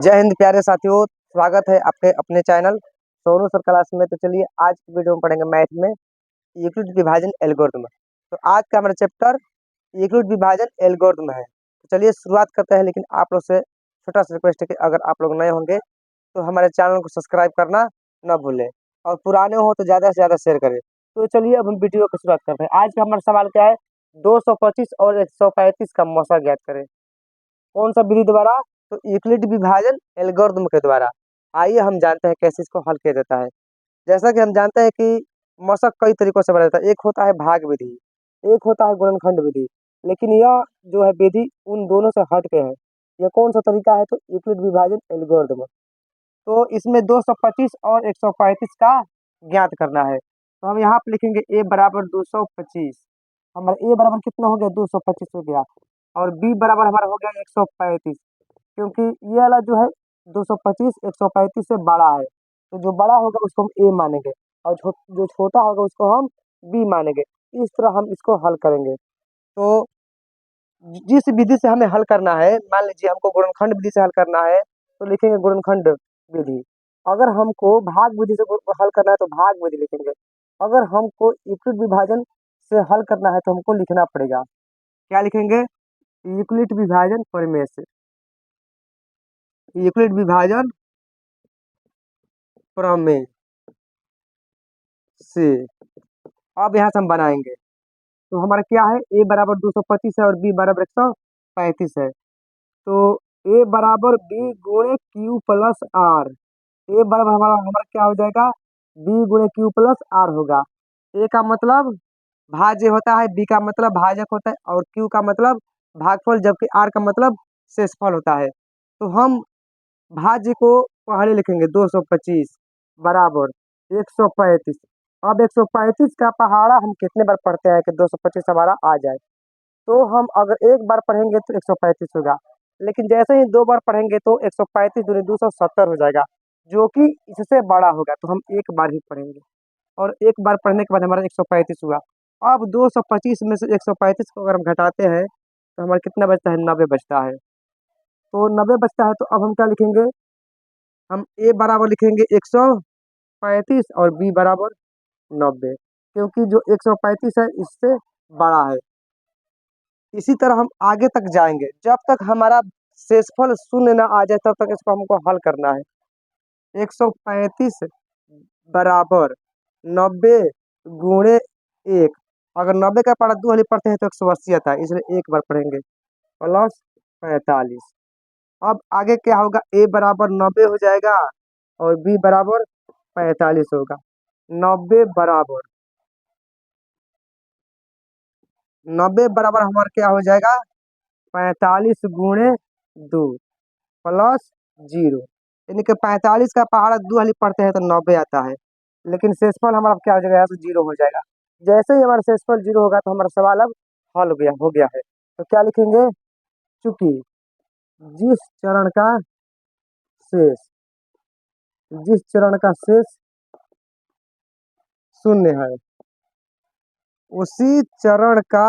जय हिंद प्यारे साथियों, स्वागत है आपके अपने चैनल सोनू सर क्लास में। तो चलिए आज की वीडियो में पढ़ेंगे मैथ में यूक्लिड विभाजन एल्गोरिथम। तो आज का हमारा चैप्टर यूक्लिड विभाजन एल्गोरिथम है। तो चलिए शुरुआत करते हैं, लेकिन आप लोग से छोटा सा रिक्वेस्ट है कि अगर आप लोग नए होंगे तो हमारे चैनल को सब्सक्राइब करना न भूलें, और पुराने हो तो ज़्यादा से ज़्यादा शेयर करें। तो चलिए अब हम वीडियो की शुरुआत करते हैं। आज का हमारा सवाल क्या है? 225 और 135 का मौसा ज्ञात करें। कौन सा विधि द्वारा? तो यूक्लिड विभाजन एल्गोरिथम के द्वारा। आइए हम जानते हैं कैसे इसको हल किया जाता है। जैसा कि हम जानते हैं कि मौसक कई तरीकों से बना जाता है। एक होता है भाग विधि, एक होता है गुणनखंड विधि। लेकिन यह जो है विधि उन दोनों से हट के है। यह कौन सा तरीका है? तो यूक्लिड विभाजन एल्गोरिथम। तो इसमें 225 और 135 का ज्ञात करना है। तो हम यहाँ पे लिखेंगे a बराबर 225। हमारा a बराबर कितना हो गया? 225 हो गया। और b बराबर हमारा हो गया 135, क्योंकि ये वाला जो है 225 135 से बड़ा है। तो जो बड़ा होगा उसको हम a मानेंगे, और जो छोटा होगा उसको हम b मानेंगे। इस तरह हम इसको हल करेंगे। तो जिस विधि से हमें हल करना है, मान लीजिए हमको गुणनखंड विधि से हल करना है, तो लिखेंगे गुणनखंड विधि। अगर हमको भाग विधि से हल करना है तो भाग विधि लिखेंगे। अगर हमको यूक्लिड विभाजन से हल करना है तो हमको लिखना पड़ेगा, क्या लिखेंगे? यूक्लिड विभाजन प्रमेय से। यूक्लिड विभाजन प्रमेय से अब यहाँ से हम बनाएंगे। तो हमारा क्या है? a बराबर 225 है और b बराबर 135 है। तो a बराबर b गुणे क्यू प्लस आर। a बराबर हमारा हमारा क्या हो जाएगा? b गुणे क्यू प्लस आर होगा। a का मतलब भाज्य होता है, b का मतलब भाजक होता है, और q का मतलब भागफल, जबकि r का मतलब शेषफल होता है। तो हम भाज्य को पहले लिखेंगे 225 बराबर 135। अब 135 का पहाड़ा हम कितने बार पढ़ते हैं कि 225 हमारा आ जाए? तो हम अगर एक बार पढ़ेंगे तो 135 होगा, लेकिन जैसे ही दो बार पढ़ेंगे तो 135 दूनी 270 हो जाएगा, जो कि इससे बड़ा होगा। तो हम एक बार ही पढ़ेंगे, और एक बार पढ़ने के बाद हमारा 135 हुआ। अब 225 में से 135 को अगर हम घटाते हैं तो हमारा कितना बचता है? 90 बचता है। तो 90 बचता है, तो अब हम क्या लिखेंगे? हम a बराबर लिखेंगे 135 और b बराबर 90, क्योंकि जो 135 है इससे बड़ा है। इसी तरह हम आगे तक जाएंगे, जब तक हमारा शेषफल शून्य ना आ जाए तब तक इसको हमको हल करना है। 135 बराबर 90 गुणे 1। अगर 90 का पढ़ा दो वाली पढ़ते हैं तो 180 आता है, इसलिए एक बार पढ़ेंगे प्लस 45। अब आगे क्या होगा? a बराबर 90 हो जाएगा और b बराबर 45 होगा। 90 बराबर 90 बराबर हमारा क्या हो जाएगा? 45 गुणे 2 प्लस 0। यानी कि 45 का पहाड़ा दो वाली पढ़ते हैं तो 90 आता है, लेकिन शेषफल हमारा क्या हो जाएगा? यहाँ से 0 हो जाएगा। जैसे ही हमारा शेषफल 0 होगा तो हमारा सवाल अब हल हो गया है। तो क्या लिखेंगे? चूंकि जिस चरण का शेष जिस चरण का शेष शून्य है, उसी चरण का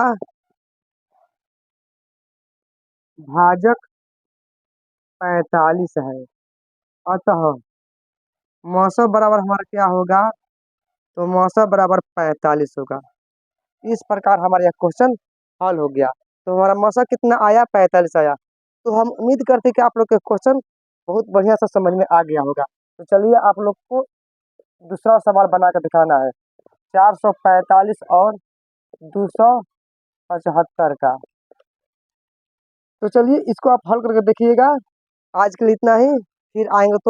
भाजक 45 है। अतः मौसा बराबर हमारा क्या होगा? तो मौसा बराबर 45 होगा। इस प्रकार हमारा यह क्वेश्चन हल हो गया। तो हमारा मौसा कितना आया? 45 आया। तो हम उम्मीद करते हैं कि आप लोग के क्वेश्चन बहुत बढ़िया से समझ में आ गया होगा। तो चलिए आप लोग को दूसरा सवाल बना कर दिखाना है, 445 और 275 का। तो चलिए इसको आप हल करके देखिएगा। आज के लिए इतना ही, फिर आएंगे तो